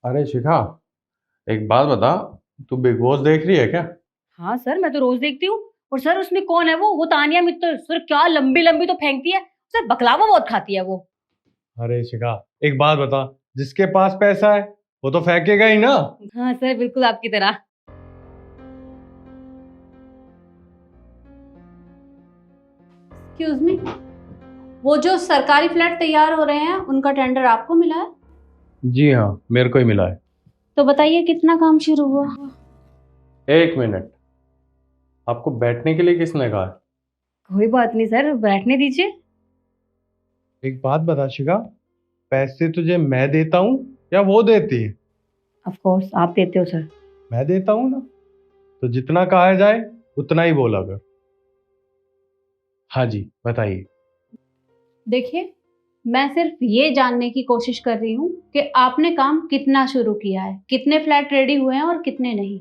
अरे शिखा, एक बात बता। तू बिग बॉस देख रही है क्या? हाँ सर, मैं तो रोज देखती हूँ। और सर उसमें कौन है वो तानिया मित्तल सर, क्या लंबी लंबी तो फेंकती है। सर बकलावा बहुत खाती है वो। अरे शिखा, एक बात बता। जिसके पास पैसा है वो तो फेंकेगा ही ना। हाँ सर, बिल्कुल आपकी तरह। एक्सक्यूज मी, वो जो सरकारी फ्लैट तैयार हो रहे हैं उनका टेंडर आपको मिला है? जी हाँ, मेरे को ही मिला है। तो बताइए कितना काम शुरू हुआ? एक मिनट। आपको बैठने के लिए किसने कहा है? कोई बात नहीं सर, बैठने दीजिए। एक बात बता शिखा, पैसे तुझे मैं देता हूँ या वो देती है? ऑफ कोर्स आप देते हो सर। मैं देता हूँ ना, तो जितना कहा जाए उतना ही बोला कर। हाँ जी, बताइए। देखिए, मैं सिर्फ ये जानने की कोशिश कर रही हूँ कि आपने काम कितना शुरू किया है, कितने फ्लैट रेडी हुए हैं और कितने नहीं।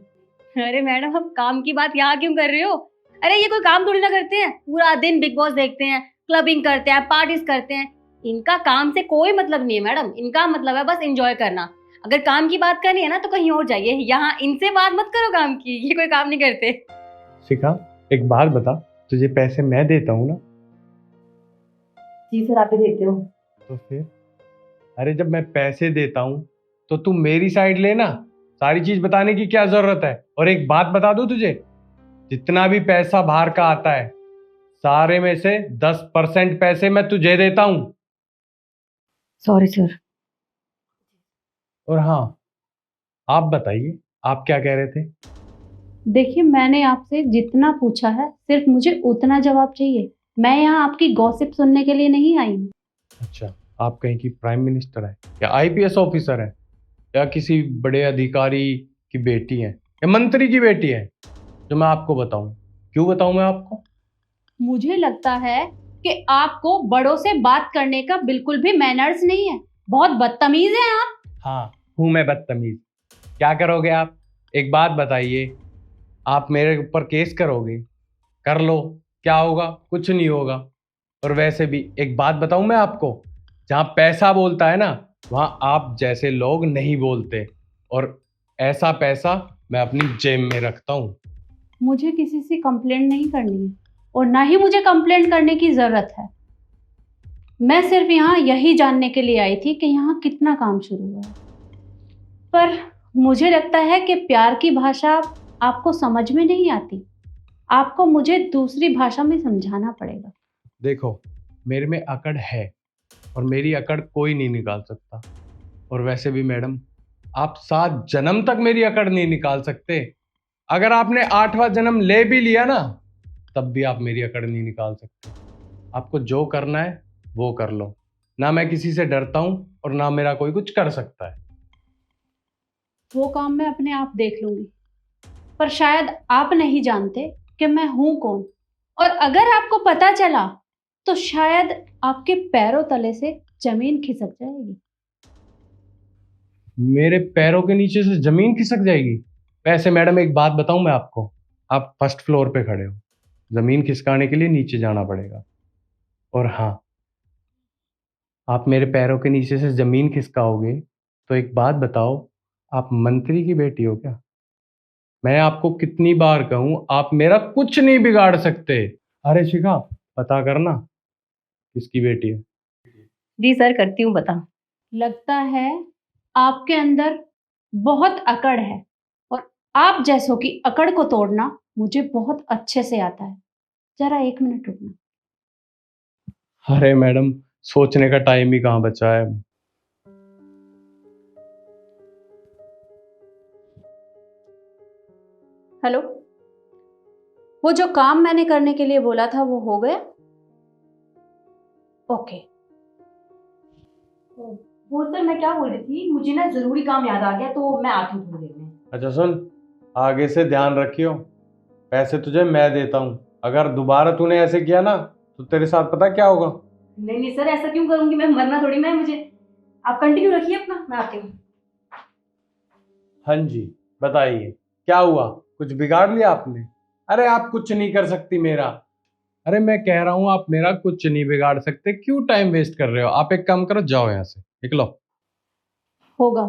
अरे मैडम, आप काम की बात यहाँ क्यों कर रहे हो? अरे ये कोई काम थोड़ी ना करते हैं, पूरा दिन बिग बॉस देखते हैं, क्लबिंग करते हैं, पार्टीज करते हैं। इनका काम से कोई मतलब नहीं है मैडम, इनका मतलब है बस एंजॉय करना। अगर काम की बात करनी है ना तो कहीं और जाइए, यहाँ इनसे बात मत करो काम की, ये कोई काम नहीं करते। शिखा, एक बात बता। तुझे पैसे मैं देता हूँ ना, जी सर, आप ही देते हो। तो फिर? अरे जब मैं पैसे देता हूं तो तू मेरी साइड लेना। सारी चीज बताने की क्या जरूरत है? और एक बात बता दूं तुझे, जितना भी पैसा बाहर का आता है, सारे में से 10% पैसे मैं तुझे देता हूं। Sorry sir. और हाँ, आप बताइए, आप क्या कह रहे थे? देखिए, मैंने आपसे जितना पूछा है सिर्फ मुझे उतना जवाब चाहिए। मैं यहाँ आपकी गॉसिप सुनने के लिए नहीं आई हूँ। अच्छा, आप कहीं की प्राइम मिनिस्टर है या आईपीएस ऑफिसर है या किसी बड़े अधिकारी की बेटी है या मंत्री की बेटी है जो मैं आपको बताऊं? क्यों बताऊं मैं आपको? मुझे लगता है कि आपको बड़ों से बात करने का बिल्कुल भी मैनर्स नहीं है। बहुत बदतमीज हैं आप। हाँ, हूं मैं बदतमीज। क्या करोगे आप? एक बात बताइए। आप मेरे ऊपर केस करोगे? कर लो। क्या होगा? कुछ नहीं होगा। और वैसे भी एक बात बताऊं मैं आपको, जहां पैसा बोलता है ना, वहां आप जैसे लोग नहीं बोलते। और ऐसा पैसा मैं अपनी जेब में रखता हूं। मुझे किसी से कंप्लेंट नहीं करनी है और ना ही मुझे कंप्लेंट करने की जरूरत है। मैं सिर्फ यहाँ यही जानने के लिए आई थी कि यहाँ कितना काम शुरू हुआ है। पर मुझे लगता है कि प्यार की भाषा आपको समझ में नहीं आती। आपको मुझे दूसरी भाषा में समझाना पड़ेगा। देखो, मेरे में अकड़ है और मेरी अकड़ कोई नहीं निकाल सकता। और वैसे भी मैडम, आप 7 जन्म तक मेरी अकड़ नहीं निकाल सकते। अगर आपने 8वां जन्म ले भी लिया ना, तब भी आप मेरी अकड़ नहीं निकाल सकते। आपको जो करना है वो कर लो। ना मैं किसी से डरता हूं और ना मेरा कोई कुछ कर सकता है। वो काम मैं अपने आप देख लूंगी। पर शायद आप नहीं जानते कि मैं हूं कौन। और अगर आपको पता चला तो शायद आपके पैरों तले से जमीन खिसक जाएगी। मेरे पैरों के नीचे से जमीन खिसक जाएगी? वैसे मैडम, एक बात बताऊं मैं आपको। आप फर्स्ट फ्लोर पे खड़े हो, जमीन खिसकाने के लिए नीचे जाना पड़ेगा। और हाँ, आप मेरे पैरों के नीचे से जमीन खिसकाओगे तो एक बात बताओ, आप मंत्री की बेटी हो क्या? मैं आपको कितनी बार कहूं, आप मेरा कुछ नहीं बिगाड़ सकते। अरे शिखा, पता करना किसकी बेटी है। जी सर, करती हूँ बता। लगता है आपके अंदर बहुत अकड़ है और आप जैसों की अकड़ को तोड़ना मुझे बहुत अच्छे से आता है। जरा एक मिनट रुकना। अरे मैडम, सोचने का टाइम ही कहाँ बचा है। हेलो, वो जो काम मैंने करने के लिए बोला था वो हो गया? ओके। वो सर, मैं क्या बोल रही थी, मुझे ना जरूरी काम याद आ गया, तो मैं आती हूँ थोड़ी देर में। अच्छा सुन, आगे से ध्यान रखियो। पैसे तुझे मैं देता हूँ। अगर दोबारा तूने ऐसे किया ना, तो तेरे साथ पता क्या होगा? नहीं नहीं सर, ऐसा क्यों करूंगी, मैं मरना थोड़ी ना है मुझे। आप कंटिन्यू रखिए अपना, मैं आती हूँ। हाँ जी, बताइए। क्या हुआ? कुछ बिगाड़ लिया आपने? अरे आप कुछ नहीं कर सकती मेरा। अरे मैं कह रहा हूँ, आप मेरा कुछ नहीं बिगाड़ सकते। क्यों टाइम वेस्ट कर रहे हो? आप एक काम करो, जाओ यहाँ से, निकलो। होगा।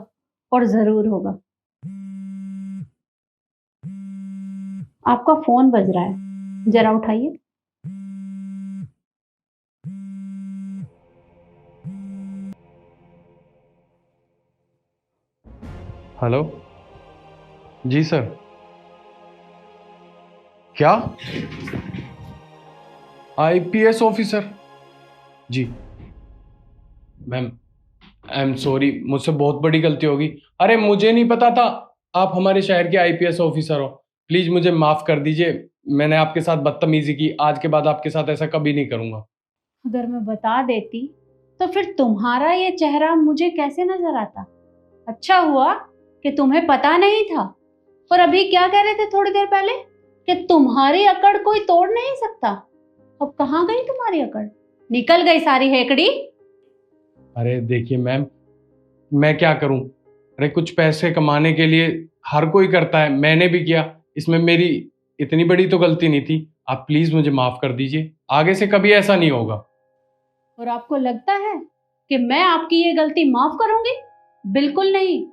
और जरूर होगा। आपका फोन बज रहा है, जरा उठाइए। हेलो। जी सर। क्या? IPS officer? जी मैम, आई एम सॉरी, मुझसे बहुत बड़ी गलती होगी। अरे मुझे नहीं पता था आप हमारे शहर के आईपीएस ऑफिसर हो। प्लीज मुझे माफ कर दीजिए, मैंने आपके साथ बदतमीजी की। आज के बाद आपके साथ ऐसा कभी नहीं करूंगा। अगर मैं बता देती तो फिर तुम्हारा ये चेहरा मुझे कैसे नजर आता? अच्छा हुआ कि तुम्हें पता नहीं था। पर अभी क्या कह रहे थे थोड़ी देर पहले कि तुम्हारी अकड़ कोई तोड़ नहीं सकता। अब कहाँ गई तुम्हारी अकड़? निकल गई सारी हेकड़ी। अरे देखिए मैम, मैं क्या करूं? अरे कुछ पैसे कमाने के लिए हर कोई करता है, मैंने भी किया। इसमें मेरी इतनी बड़ी तो गलती नहीं थी। आप प्लीज मुझे माफ कर दीजिए, आगे से कभी ऐसा नहीं होगा। और आपको लगता है कि मैं आपकी ये गलती माफ करूंगी? बिल्कुल नहीं।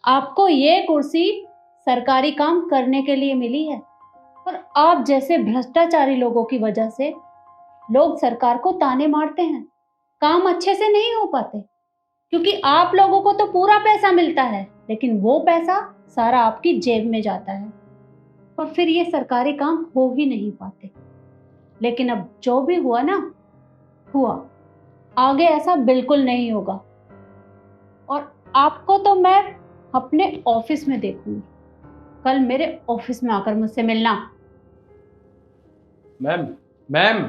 आपको ये कुर्सी सरकारी काम करने के लिए मिली है और आप जैसे भ्रष्टाचारी लोगों की वजह से लोग सरकार को ताने मारते हैं, काम अच्छे से नहीं हो पाते, क्योंकि आप लोगों को तो पूरा पैसा मिलता है लेकिन वो पैसा सारा आपकी जेब में जाता है और फिर ये सरकारी काम हो ही नहीं पाते। लेकिन अब जो भी हुआ ना, हुआ। आगे ऐसा बिल्कुल नहीं होगा और आपको तो मैं अपने ऑफिस में देखूंगी। कल मेरे ऑफिस में आकर मुझसे मिलना। Ma'am, ma'am.